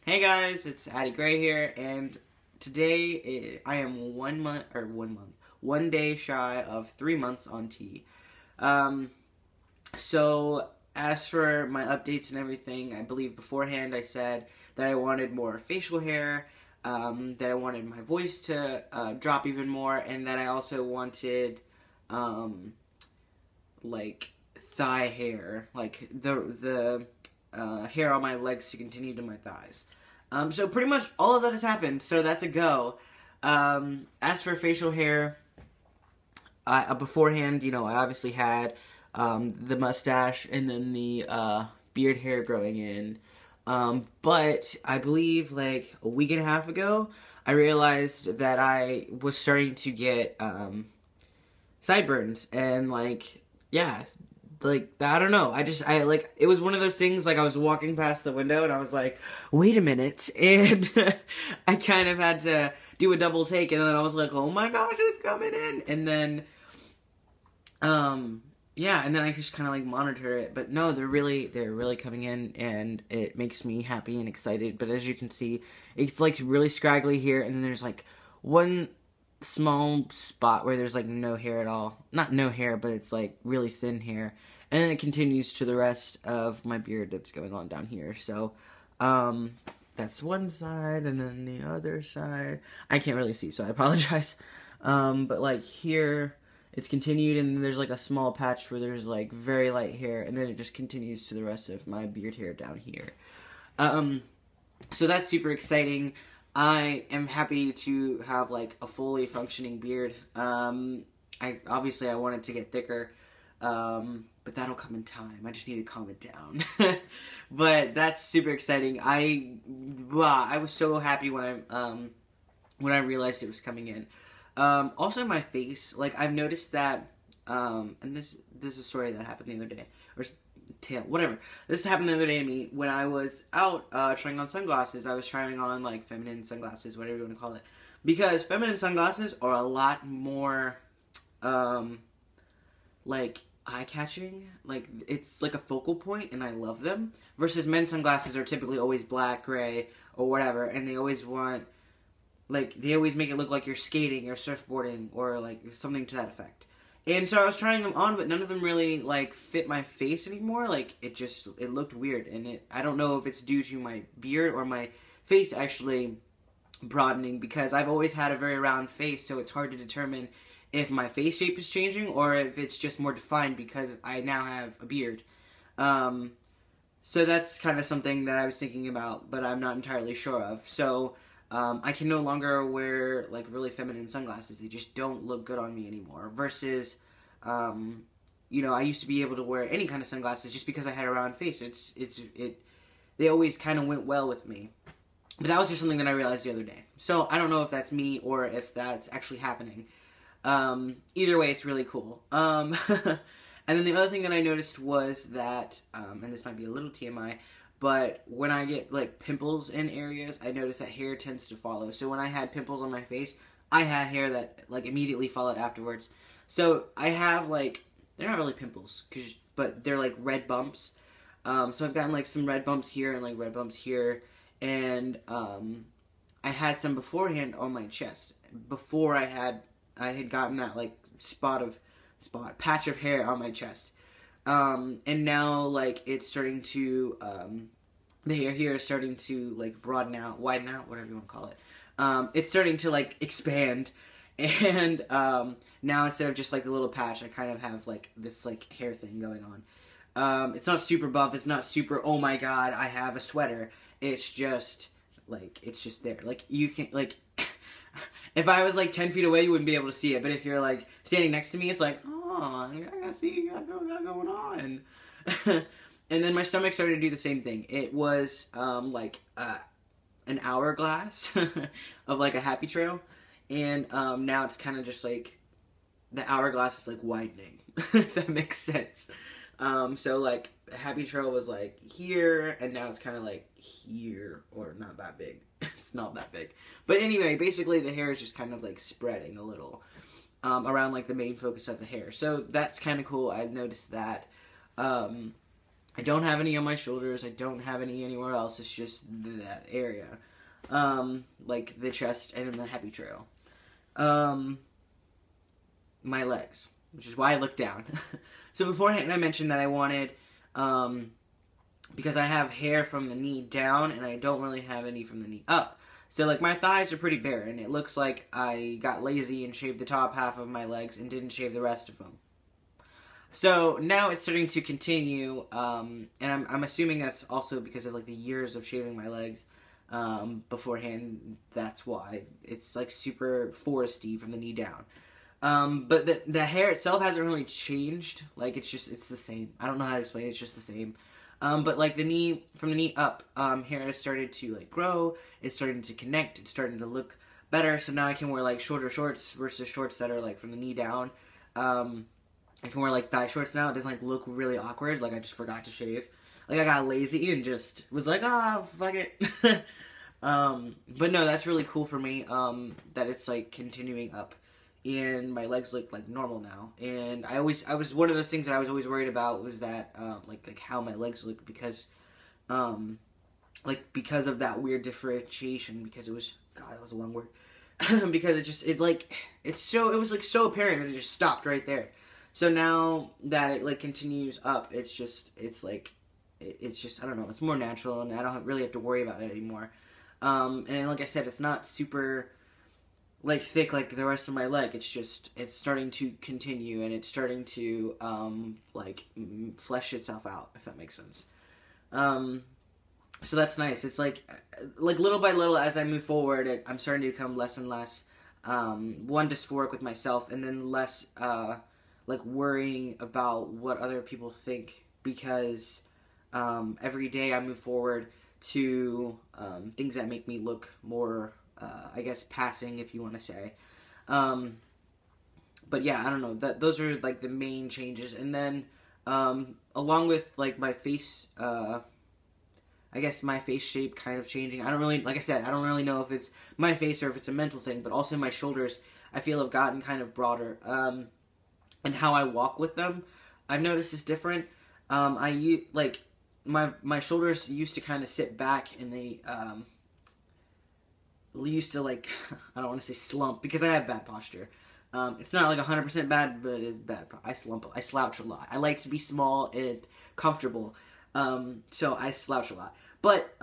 Hey guys, it's Atti Gray here, and today I am 1 day shy of 3 months on T. Um, so as for my updates and everything, I believe beforehand I said that I wanted more facial hair, that I wanted my voice to drop even more, and that I also wanted like thigh hair, like the hair on my legs to continue to my thighs. So pretty much all of that has happened, so that's a go. As for facial hair, beforehand, I obviously had the mustache and then the beard hair growing in. But I believe like a week and a half ago, I realized that I was starting to get sideburns, and yeah, I don't know. It was one of those things, like I was walking past the window and I was like, wait a minute, and I kind of had to do a double take, and then I was like, oh my gosh, it's coming in, and then yeah, and then I just kind of like monitor it, but no, they're really coming in, and it makes me happy and excited. But as you can see, it's like really scraggly here, and then there's like one small spot where there's like no hair at all. Not no hair, but it's like really thin hair. And then it continues to the rest of my beard that's going on down here. So, that's one side, and then the other side, I can't really see, so I apologize. But like here, it's continued, and there's like a small patch where there's like very light hair, and then it just continues to the rest of my beard hair down here. So that's super exciting. I am happy to have like a fully functioning beard. I want it to get thicker, but that'll come in time. I just need to calm it down. But that's super exciting. I was so happy when I realized it was coming in. Also my face, like I've noticed that, and this is a story that happened the other day, or whatever. This happened the other day to me when I was out trying on sunglasses. I was trying on like feminine sunglasses, whatever you want to call it, because feminine sunglasses are a lot more like eye-catching. Like it's like a focal point, and I love them. Versus men's sunglasses are typically always black, gray, or whatever, and they always want they always make it look like you're skating or surfboarding or like something to that effect. And so I was trying them on, but none of them really, like, fit my face anymore. Like, it looked weird. And I don't know if it's due to my beard or my face actually broadening, because I've always had a very round face, so it's hard to determine if my face shape is changing or if it's just more defined because I now have a beard. So that's kind of something that I was thinking about, but I'm not entirely sure of. So I can no longer wear like really feminine sunglasses. They just don't look good on me anymore. Versus, I used to be able to wear any kind of sunglasses just because I had a round face. They always kind of went well with me. But that was just something that I realized the other day. So I don't know if that's me or if that's actually happening. Either way, it's really cool. And then the other thing that I noticed was that, and this might be a little TMI, but when I get, like, pimples in areas, I notice that hair tends to follow. So when I had pimples on my face, I had hair that, like, immediately followed afterwards. So I have, like, they're not really pimples, but they're, like, red bumps. So I've gotten, like, some red bumps here and, like, red bumps here. And I had some beforehand on my chest. Before I had gotten that, like, patch of hair on my chest. And now, like, it's starting to, the hair here is starting to, like, widen out, whatever you want to call it. It's starting to, like, expand, and, now instead of just, like, the little patch, I kind of have, like, this, like, hair thing going on. It's not super buff, it's not super, oh my god, I have a sweater. It's just, like, it's just there. Like, you can, like, if I was, like, 10 feet away, you wouldn't be able to see it, but if you're, like, standing next to me, it's like, oh, I gotta see what's going on. And then my stomach started to do the same thing. It was, like, an hourglass of, like, a happy trail, and, now it's kind of just, like, the hourglass is, like, widening, if that makes sense. So, like, the happy trail was, like, here, and now it's kind of, like, here, or not that big. It's not that big. But anyway, basically the hair is just kind of, like, spreading a little, around, like, the main focus of the hair. So that's kind of cool. I noticed that. I don't have any on my shoulders. I don't have any anywhere else. It's just that area. Like the chest and then the heavy trail. My legs, which is why I look down. So beforehand I mentioned that I wanted, because I have hair from the knee down and I don't really have any from the knee up. So like my thighs are pretty barren. It looks like I got lazy and shaved the top half of my legs and didn't shave the rest of them. So now it's starting to continue, and I'm assuming that's also because of like the years of shaving my legs beforehand. That's why it's like super foresty from the knee down. But the hair itself hasn't really changed. Like it's the same. I don't know how to explain it. It's just the same. But like the knee, from the knee up, hair has started to like grow. It's starting to connect. It's starting to look better. So now I can wear like shorter shorts versus shorts that are like from the knee down. I can wear like thigh shorts now. It doesn't like look really awkward. Like I just forgot to shave. Like I got lazy and just was like, fuck it. But no, that's really cool for me. That it's like continuing up, and my legs look like normal now. And I was one of those things that I was always worried about was that like how my legs look because because of that weird differentiation, because it was, God, that was a long word. Because it was so apparent that it just stopped right there. So now that it like continues up, it's just I don't know, it's more natural and I don't really have to worry about it anymore. And then, like I said, it's not super like thick like the rest of my leg. It's starting to continue and it's starting to flesh itself out, if that makes sense. So that's nice. It's like little by little as I move forward, I'm starting to become less and less one, dysphoric with myself, and then less like worrying about what other people think, because every day I move forward to things that make me look more, I guess, passing, if you want to say. But yeah, I don't know. Those are like the main changes, and then along with like my face, I guess my face shape kind of changing. I don't really, like I said, I don't really know if it's my face or if it's a mental thing, but also my shoulders, I feel, have gotten kind of broader. And how I walk with them, I've noticed is different. Like my shoulders used to kind of sit back, and they used to, like, I don't want to say slump because I have bad posture. It's not like 100% bad, but it's bad. I slouch a lot. I like to be small and comfortable, so I slouch a lot. But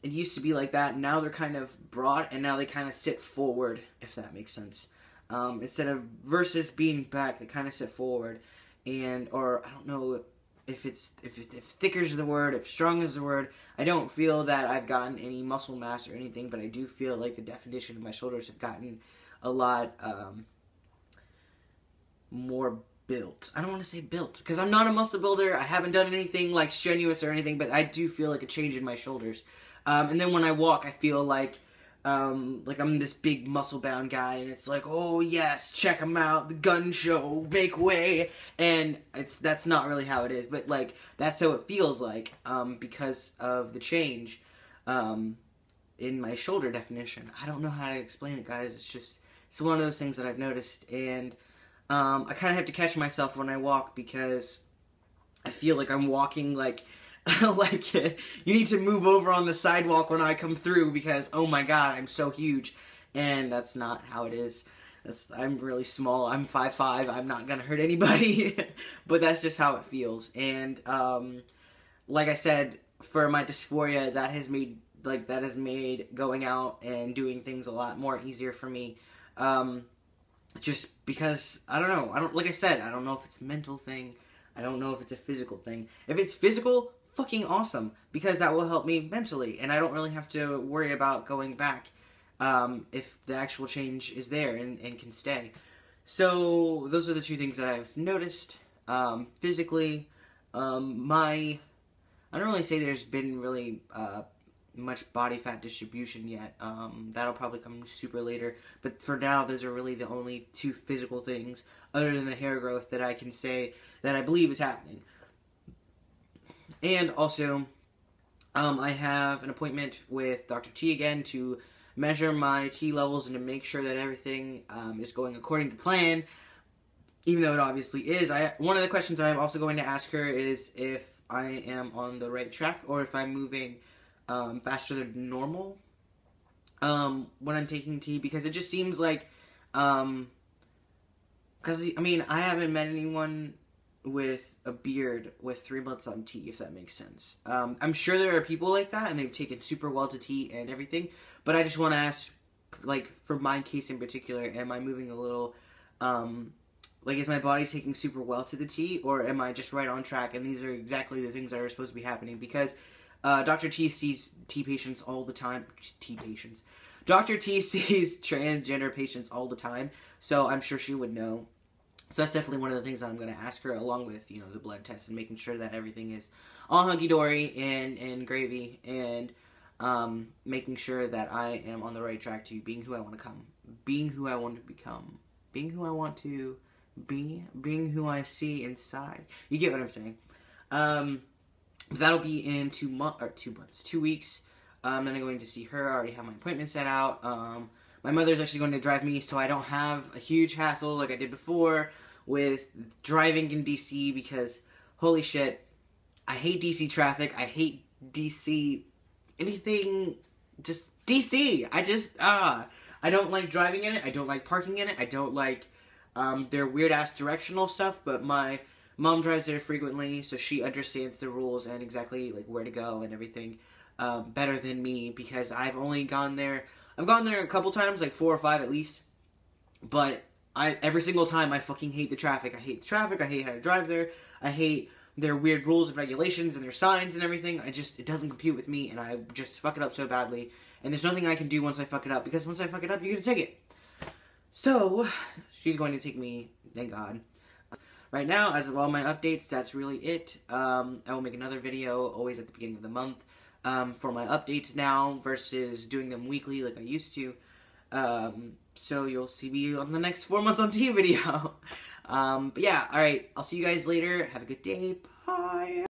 it used to be like that. Now they're kind of broad, and now they kind of sit forward, if that makes sense. Instead of versus being back, they kind of sit forward, or I don't know if thicker is the word, if strong is the word. I don't feel that I've gotten any muscle mass or anything, but I do feel like the definition of my shoulders have gotten a lot more built. I don't want to say built, because I'm not a muscle builder. I haven't done anything like strenuous or anything, but I do feel like a change in my shoulders. And then when I walk, I feel like I'm this big muscle-bound guy, and it's like, oh yes, check them out, the gun show, make way, and that's not really how it is, but like that's how it feels like, because of the change in my shoulder definition. I don't know how to explain it, guys. It's one of those things that I've noticed, and I kind of have to catch myself when I walk, because I feel like I'm walking like like, you need to move over on the sidewalk when I come through, because, oh my god, I'm so huge, and that's not how it is. I'm really small. I'm 5'5". I'm not gonna hurt anybody, but that's just how it feels. And like I said, for my dysphoria, that has made going out and doing things a lot more easier for me. Just because I don't know. Like I said, I don't know if it's a mental thing. I don't know if it's a physical thing. If it's physical, fucking awesome, because that will help me mentally, and I don't really have to worry about going back if the actual change is there and can stay. So those are the two things that I've noticed. Physically, I don't really say there's been really much body fat distribution yet. That'll probably come super later, but for now, those are really the only two physical things, other than the hair growth, that I can say that I believe is happening. And also, I have an appointment with Dr. T again to measure my T levels and to make sure that everything is going according to plan, even though it obviously is. One of the questions I'm also going to ask her is if I am on the right track or if I'm moving faster than normal when I'm taking tea, because it just seems like, because, I mean, I haven't met anyone with a beard with 3 months on tea, if that makes sense. I'm sure there are people like that, and they've taken super well to tea and everything, but I just want to ask, like, for my case in particular, am I moving a little, like, is my body taking super well to the tea, or am I just right on track, and these are exactly the things that are supposed to be happening, because Dr. T sees tea patients all the time. Tea patients. Dr. T sees transgender patients all the time, so I'm sure she would know. So that's definitely one of the things that I'm going to ask her, along with, you know, the blood test and making sure that everything is all hunky-dory and gravy, and making sure that I am on the right track to being who I want to come, being who I want to become, being who I want to be, being who I see inside. You get what I'm saying. That'll be in 2 weeks. I'm then going to see her. I already have my appointment set out. My mother's actually going to drive me, so I don't have a huge hassle like I did before with driving in DC, because holy shit, I hate DC traffic. I hate DC anything, just DC. I don't like driving in it. I don't like parking in it. I don't like their weird ass directional stuff, but my mom drives there frequently, so she understands the rules and exactly like where to go and everything better than me, because I've gone there a couple times, like 4 or 5 at least, but every single time I fucking hate the traffic. I hate the traffic. I hate how to drive there. I hate their weird rules and regulations and their signs and everything. It doesn't compute with me, and I just fuck it up so badly. And there's nothing I can do once I fuck it up, because once I fuck it up, you get a ticket. So she's going to take me, thank God. Right now, as of all my updates, that's really it. I will make another video always at the beginning of the month for my updates now versus doing them weekly like I used to. So you'll see me on the next 4 months on tea video. But yeah, alright, I'll see you guys later. Have a good day. Bye.